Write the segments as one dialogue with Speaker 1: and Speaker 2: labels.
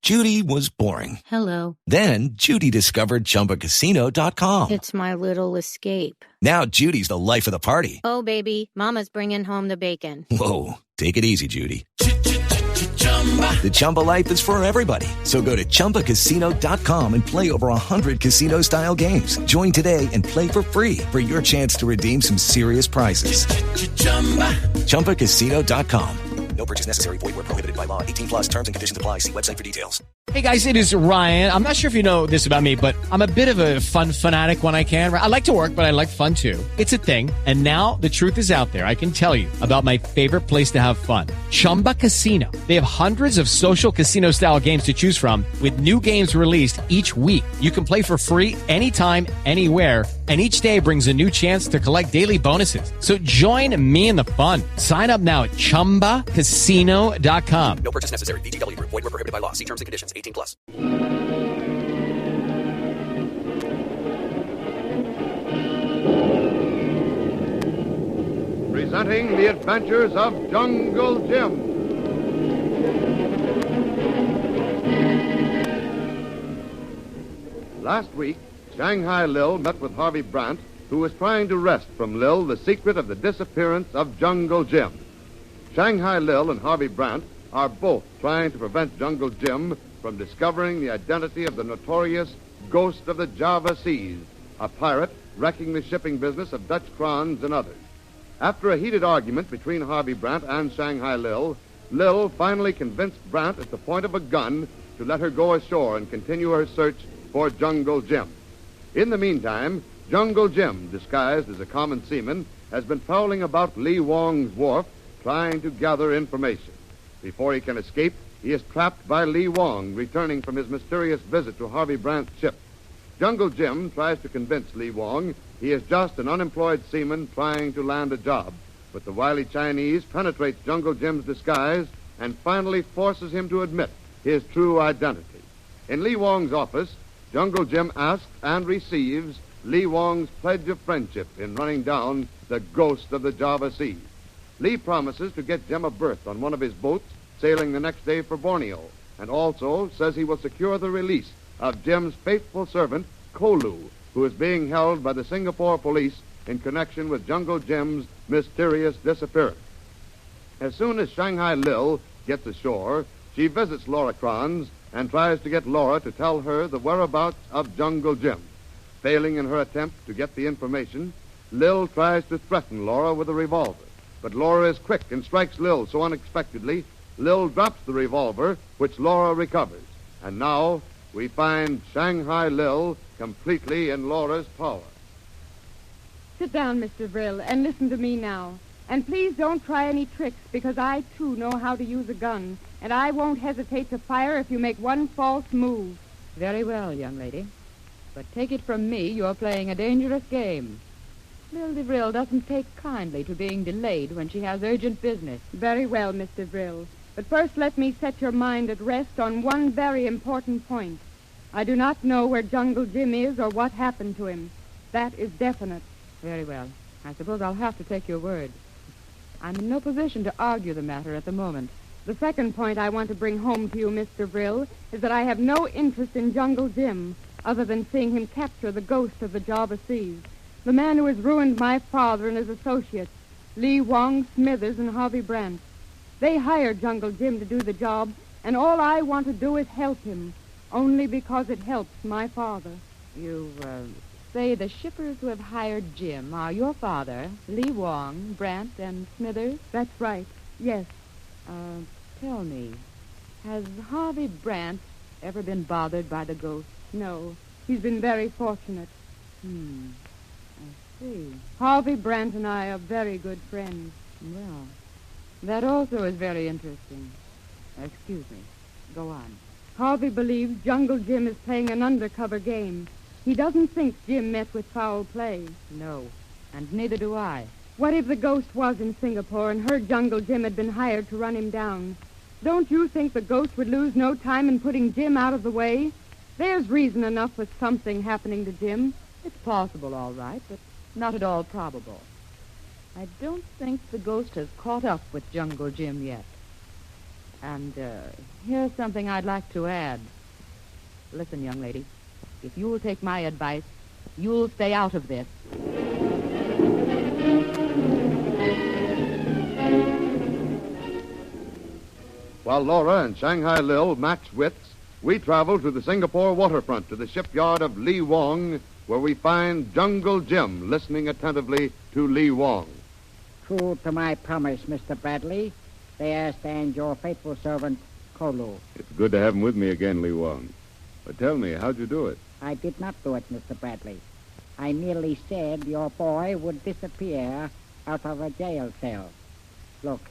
Speaker 1: Judy was boring.
Speaker 2: Hello.
Speaker 1: Then Judy discovered ChumbaCasino.com.
Speaker 2: It's my little escape.
Speaker 1: Now Judy's the life of the party.
Speaker 2: Oh, baby, mama's bringing home the bacon.
Speaker 1: Whoa, take it easy, Judy. The Chumba life is for everybody. So go to ChumbaCasino.com and play over 100 casino-style games. Join today and play for free for your chance to redeem some serious prizes. ChumbaCasino.com. No purchase necessary. Void where prohibited by law. 18 plus terms and conditions apply. See website for details.
Speaker 3: Hey guys, it is Ryan. I'm not sure if you know this about me, but I'm a bit of a fun fanatic when I can. I like to work, but I like fun too. It's a thing. And now the truth is out there. I can tell you about my favorite place to have fun. Chumba Casino. They have hundreds of social casino style games to choose from with new games released each week. You can play for free anytime, anywhere. And each day brings a new chance to collect daily bonuses. So join me in the fun. Sign up now at ChumbaCasino.com.
Speaker 1: No purchase necessary. VGW Group. Void where prohibited by law. See terms and conditions. 18 plus.
Speaker 4: Presenting the adventures of Jungle Jim. Last week, Shanghai Lil met with Harvey Brant, who was trying to wrest from Lil the secret of the disappearance of Jungle Jim. Shanghai Lil and Harvey Brant are both trying to prevent Jungle Jim from discovering the identity of the notorious Ghost of the Java Seas, a pirate wrecking the shipping business of Dutch crowns and others. After a heated argument between Harvey Brant and Shanghai Lil, Lil finally convinced Brant at the point of a gun to let her go ashore and continue her search for Jungle Jim. In the meantime, Jungle Jim, disguised as a common seaman, has been prowling about Lee Wong's wharf trying to gather information. Before he can escape, he is trapped by Lee Wong, returning from his mysterious visit to Harvey Brant's ship. Jungle Jim tries to convince Lee Wong he is just an unemployed seaman trying to land a job. But the wily Chinese penetrates Jungle Jim's disguise and finally forces him to admit his true identity. In Lee Wong's office, Jungle Jim asks and receives Lee Wong's pledge of friendship in running down the Ghost of the Java Seas. Lee promises to get Jim a berth on one of his boats sailing the next day for Borneo, and also says he will secure the release of Jim's faithful servant, Kolu, who is being held by the Singapore police in connection with Jungle Jim's mysterious disappearance. As soon as Shanghai Lil gets ashore, she visits Laura Kranz and tries to get Laura to tell her the whereabouts of Jungle Jim. Failing in her attempt to get the information, Lil tries to threaten Laura with a revolver. But Laura is quick and strikes Lil so unexpectedly, Lil drops the revolver, which Laura recovers. And now we find Shanghai Lil completely in Laura's power.
Speaker 5: Sit down, Mr. Brill, and listen to me now. And please don't try any tricks, because I, too, know how to use a gun. And I won't hesitate to fire if you make one false move.
Speaker 6: Very well, young lady. But take it from me, you're playing a dangerous game. Lil DeVril doesn't take kindly to being delayed when she has urgent business.
Speaker 5: Very well, Mr. Brill. But first let me set your mind at rest on one very important point. I do not know where Jungle Jim is or what happened to him. That is definite.
Speaker 6: Very well. I suppose I'll have to take your word. I'm in no position to argue the matter at the moment.
Speaker 5: The second point I want to bring home to you, Mr. Brill, is that I have no interest in Jungle Jim, other than seeing him capture the Ghost of the Java Seas, the man who has ruined my father and his associates, Lee Wong, Smithers, and Harvey Brant. They hired Jungle Jim to do the job, and all I want to do is help him, only because it helps my father.
Speaker 6: You say the shippers who have hired Jim are your father, Lee Wong, Brant, and Smithers?
Speaker 5: That's right, yes.
Speaker 6: Tell me, has Harvey Brant ever been bothered by the ghost?
Speaker 5: No, he's been very fortunate.
Speaker 6: I see.
Speaker 5: Harvey Brant and I are very good friends.
Speaker 6: Well, that also is very interesting. Excuse me. Go on.
Speaker 5: Harvey believes Jungle Jim is playing an undercover game. He doesn't think Jim met with foul play.
Speaker 6: No, and neither do I.
Speaker 5: What if the ghost was in Singapore and heard Jungle Jim had been hired to run him down? Don't you think the ghost would lose no time in putting Jim out of the way? There's reason enough for something happening to Jim.
Speaker 6: It's possible, all right, but not at all probable. I don't think the ghost has caught up with Jungle Jim yet. And here's something I'd like to add. Listen, young lady, if you'll take my advice, you'll stay out of this.
Speaker 4: While Laura and Shanghai Lil match wits, we travel to the Singapore waterfront to the shipyard of Lee Wong, where we find Jungle Jim listening attentively to Lee Wong.
Speaker 7: True to my promise, Mr. Bradley, there stands your faithful servant, Kolu.
Speaker 8: It's good to have him with me again, Lee Wong. But tell me, how'd you do it?
Speaker 7: I did not do it, Mr. Bradley. I merely said your boy would disappear out of a jail cell. Look,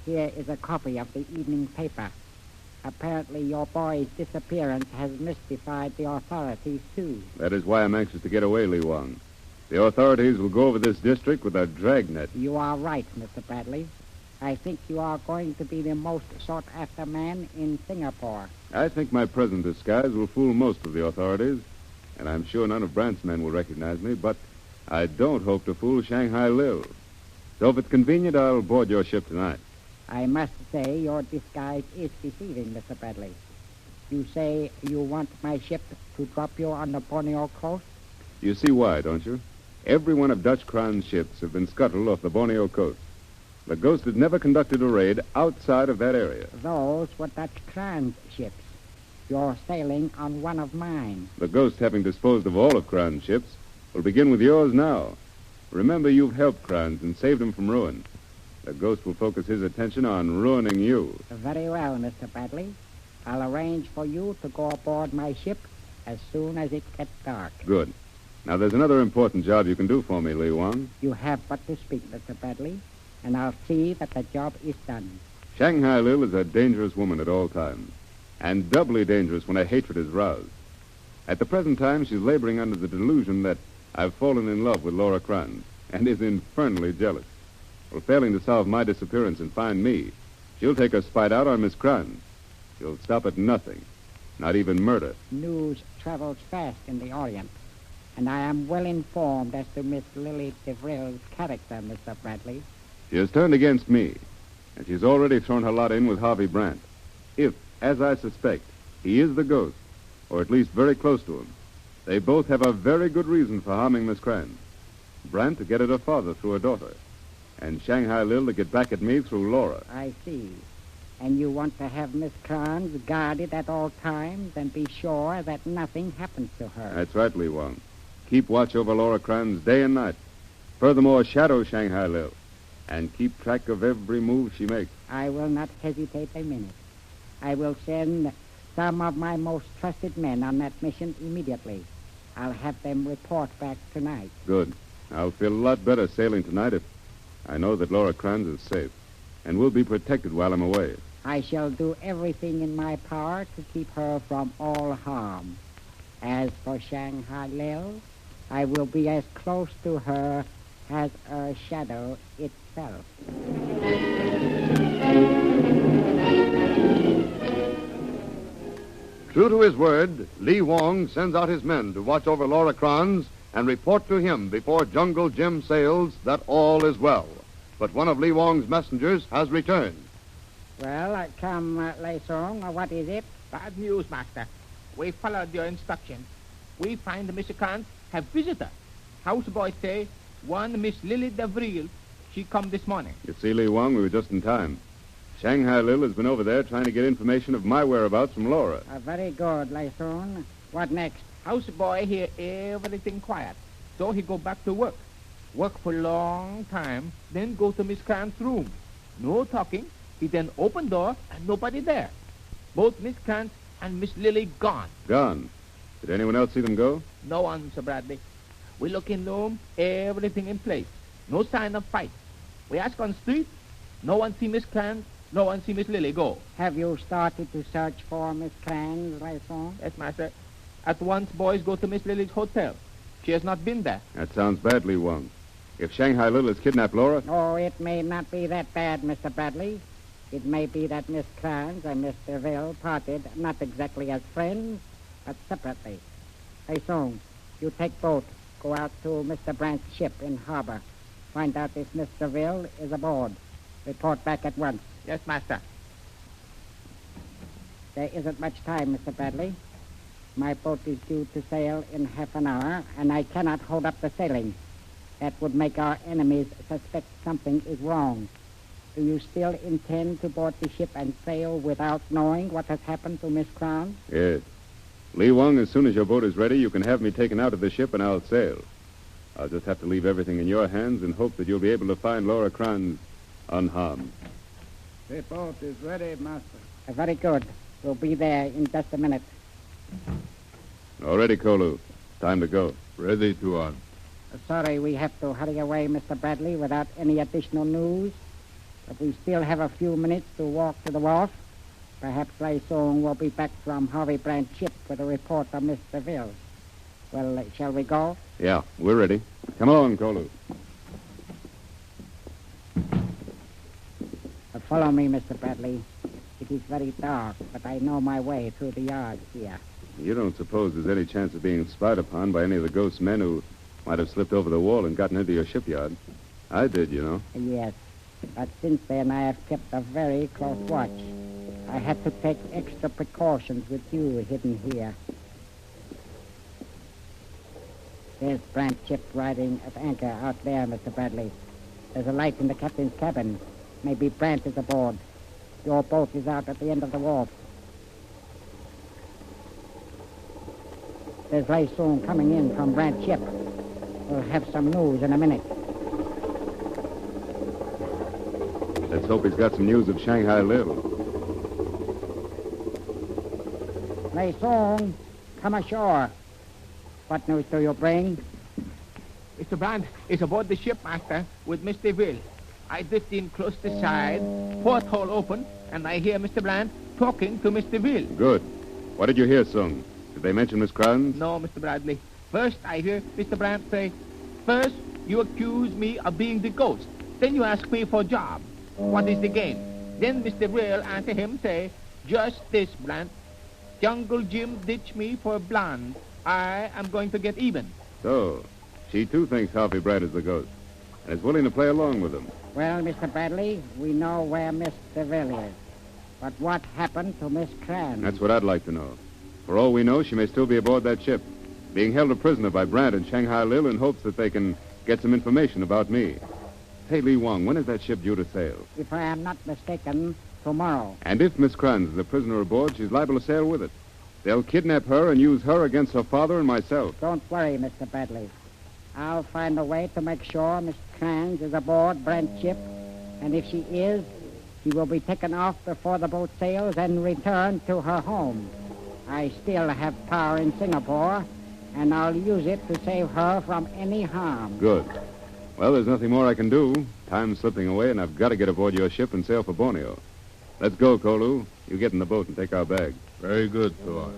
Speaker 7: here is a copy of the evening paper. Apparently your boy's disappearance has mystified the authorities, too.
Speaker 8: That is why I'm anxious to get away, Lee Wong. The authorities will go over this district with a dragnet.
Speaker 7: You are right, Mr. Bradley. I think you are going to be the most sought-after man in Singapore.
Speaker 8: I think my present disguise will fool most of the authorities, and I'm sure none of Brandt's men will recognize me, but I don't hope to fool Shanghai Lil. So if it's convenient, I'll board your ship tonight.
Speaker 7: I must say your disguise is deceiving, Mr. Bradley. You say you want my ship to drop you on the Borneo coast?
Speaker 8: You see why, don't you? Every one of Dutch Crown's ships have been scuttled off the Borneo coast. The Ghost had never conducted a raid outside of that area.
Speaker 7: Those were Dutch Crown's ships. You're sailing on one of mine.
Speaker 8: The Ghost, having disposed of all of Crown's ships, will begin with yours now. Remember, you've helped Crowns and saved him from ruin. The Ghost will focus his attention on ruining you.
Speaker 7: Very well, Mr. Bradley. I'll arrange for you to go aboard my ship as soon as it gets dark.
Speaker 8: Good. Now, there's another important job you can do for me, Lee Wong.
Speaker 7: You have but to speak, Mr. Bradley, and I'll see that the job is done.
Speaker 8: Shanghai Lil is a dangerous woman at all times, and doubly dangerous when a hatred is roused. At the present time, she's laboring under the delusion that I've fallen in love with Laura Kranz, and is infernally jealous. Well, failing to solve my disappearance and find me, she'll take her spite out on Miss Kranz. She'll stop at nothing, not even murder.
Speaker 7: News travels fast in the Orient, and I am well informed as to Miss Lily DeVrille's character, Mr. Bradley.
Speaker 8: She has turned against me, and she's already thrown her lot in with Harvey Brandt. If, as I suspect, he is the Ghost, or at least very close to him, they both have a very good reason for harming Miss Kranz. Brandt to get at her father through her daughter, and Shanghai Lil to get back at me through Laura.
Speaker 7: I see. And you want to have Miss Kranz guarded at all times and be sure that nothing happens to her.
Speaker 8: That's right, Lee Wong. Keep watch over Laura Kranz day and night. Furthermore, shadow Shanghai Lil, and keep track of every move she makes.
Speaker 7: I will not hesitate a minute. I will send some of my most trusted men on that mission immediately. I'll have them report back tonight.
Speaker 8: Good. I'll feel a lot better sailing tonight if I know that Laura Kranz is safe and will be protected while I'm away.
Speaker 7: I shall do everything in my power to keep her from all harm. As for Shanghai Lil, I will be as close to her as a shadow itself.
Speaker 4: True to his word, Lee Wong sends out his men to watch over Laura Kranz and report to him before Jungle Jim sails that all is well. But one of Lee Wong's messengers has returned.
Speaker 7: Well, come, Lei Song, what is it?
Speaker 9: Bad news, Master. We followed your instructions. We find Mr. Kranz have visitor. Houseboy say one Miss Lily DeVrille. She come this morning.
Speaker 8: You see, Lee Wong, we were just in time. Shanghai Lil has been over there trying to get information of my whereabouts from Laura.
Speaker 7: Very good, Lei Song. What next?
Speaker 9: Houseboy hear everything quiet. So he go back to work. Work for long time, then go to Miss Kranz's room. No talking. He then open door and nobody there. Both Miss Kranz and Miss Lily gone.
Speaker 8: Gone? Did anyone else see them go?
Speaker 9: No one, Mr. Bradley. We look in room, everything in place. No sign of fight. We ask on street, no one see Miss Kranz, no one see Miss Lily go.
Speaker 7: Have you started to search for Miss Kranz, Lei Song?
Speaker 9: Yes, Master. At once, boys go to Miss Lily's hotel. She has not been there.
Speaker 8: That sounds bad, Lee Wong. If Shanghai Lil has kidnapped Laura...
Speaker 7: Oh, it may not be that bad, Mr. Bradley. It may be that Miss Kranz and Miss DeVille parted not exactly as friends, but separately. Hey, Song, you take boat. Go out to Mr. Brandt's ship in harbor. Find out if Miss DeVille is aboard. Report back at once.
Speaker 9: Yes, Master.
Speaker 7: There isn't much time, Mr. Bradley. My boat is due to sail in half an hour, and I cannot hold up the sailing. That would make our enemies suspect something is wrong. Do you still intend to board the ship and sail without knowing what has happened to Miss Crown?
Speaker 8: Yes. Li Wang, as soon as your boat is ready, you can have me taken out of the ship and I'll sail. I'll just have to leave everything in your hands and hope that you'll be able to find Laura Kranz unharmed.
Speaker 10: The boat is ready, Master.
Speaker 7: Very good. We'll be there in just a minute.
Speaker 8: All ready, Kolu. Time to go.
Speaker 10: Ready to on.
Speaker 7: Sorry we have to hurry away, Mr. Bradley, without any additional news. But we still have a few minutes to walk to the wharf. Perhaps Lai Song will be back from Harvey Brandt's ship with a report of Mr. Ville. Well, shall we go?
Speaker 8: Yeah, we're ready. Come along, Kolu.
Speaker 7: Follow me, Mr. Bradley. It is very dark, but I know my way through the yard here.
Speaker 8: You don't suppose there's any chance of being spied upon by any of the ghost men who might have slipped over the wall and gotten into your shipyard? I did, you know.
Speaker 7: Yes, but since then I have kept a very close watch. I had to take extra precautions with you hidden here. There's Brandt's ship riding at anchor out there, Mr. Bradley. There's a light in the captain's cabin. Maybe Brandt is aboard. Your boat is out at the end of the wharf. There's Lai Song coming in from Brandt's ship. We'll have some news in a minute.
Speaker 8: Let's hope he's got some news of Shanghai Lil.
Speaker 7: Lai Song, come ashore. What news do you bring?
Speaker 9: Mr. Brandt is aboard the ship, Master, with Mr. Ville. I drift in close to side, porthole open, and I hear Mr. Brandt talking to Mr. Ville.
Speaker 8: Good. What did you hear, Sung? Did they mention Miss Kranz?
Speaker 9: No, Mr. Bradley. First, I hear Mr. Brandt say, first, you accuse me of being the ghost. Then you ask me for a job. What is the game? Then Mr. Ville answer him, say, just this, Brandt. Jungle Jim ditched me for a blonde. I am going to get even.
Speaker 8: So, she too thinks Harvey Brandt is the ghost and is willing to play along with him.
Speaker 7: Well, Mr. Bradley, we know where Mr. Ville is. But what happened to Miss Kranz?
Speaker 8: That's what I'd like to know. For all we know, she may still be aboard that ship, being held a prisoner by Brandt and Shanghai Lil in hopes that they can get some information about me. Hey, Li Wang, when is that ship due to sail?
Speaker 7: If I am not mistaken, tomorrow.
Speaker 8: And if Miss Kranz is a prisoner aboard, she's liable to sail with it. They'll kidnap her and use her against her father and myself.
Speaker 7: Don't worry, Mr. Bradley. I'll find a way to make sure Miss Kranz is aboard Brandt's ship. And if she is, she will be taken off before the boat sails and returned to her home. I still have power in Singapore, and I'll use it to save her from any harm.
Speaker 8: Good. Well, there's nothing more I can do. Time's slipping away, and I've got to get aboard your ship and sail for Borneo. Let's go, Kolu. You get in the boat and take our bag.
Speaker 10: Very good, Tuan.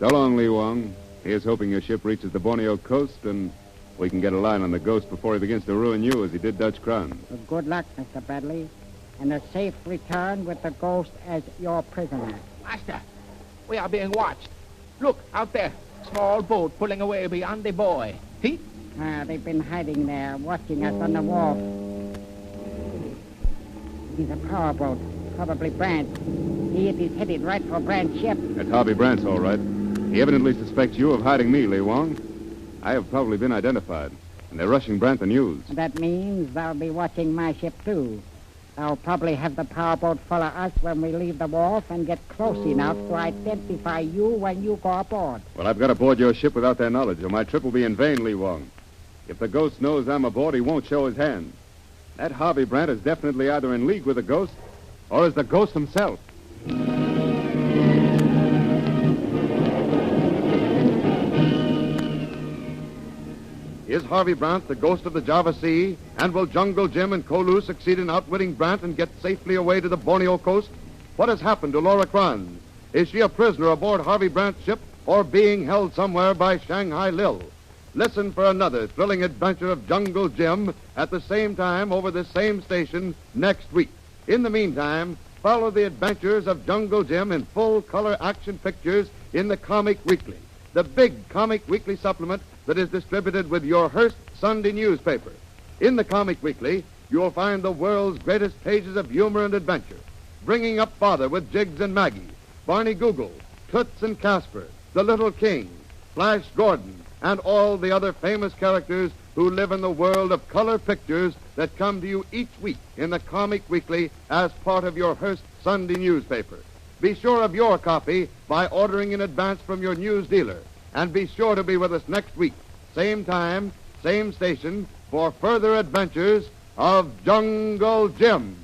Speaker 8: So long, Li Wang. Here's hoping your ship reaches the Borneo coast and we can get a line on the ghost before he begins to ruin you as he did Dutch Kranz.
Speaker 7: Well, good luck, Mr. Bradley, and a safe return with the ghost as your prisoner.
Speaker 9: Master, we are being watched. Look, out there. Small boat pulling away beyond the buoy. See?
Speaker 7: They've been hiding there, watching us on the wharf. He's a powerboat, probably Brandt. It is headed right for Brandt's ship.
Speaker 8: That's Harvey Brandt's all right. He evidently suspects you of hiding me, Li Wang. I have probably been identified, and they're rushing Brandt the news.
Speaker 7: That means they'll be watching my ship, too. They'll probably have the powerboat follow us when we leave the wharf and get close enough to identify you when you go aboard.
Speaker 8: Well, I've got to board your ship without their knowledge, or my trip will be in vain, Li Wang. If the ghost knows I'm aboard, he won't show his hand. That Harvey Brandt is definitely either in league with the ghost or is the ghost himself.
Speaker 4: Is Harvey Brandt the ghost of the Java Sea? And will Jungle Jim and Kolu succeed in outwitting Brandt and get safely away to the Borneo coast? What has happened to Laura Kranz? Is she a prisoner aboard Harvey Brandt's ship or being held somewhere by Shanghai Lil? Listen for another thrilling adventure of Jungle Jim at the same time over this same station next week. In the meantime, follow the adventures of Jungle Jim in full-color action pictures in the Comic Weekly, the big Comic Weekly supplement that is distributed with your Hearst Sunday newspaper. In the Comic Weekly, you'll find the world's greatest pages of humor and adventure, Bringing Up Father with Jiggs and Maggie, Barney Google, Toots and Casper, the Little King, Flash Gordon, and all the other famous characters who live in the world of color pictures that come to you each week in the Comic Weekly as part of your Hearst Sunday newspaper. Be sure of your copy by ordering in advance from your news dealer. And be sure to be with us next week, same time, same station, for further adventures of Jungle Jim.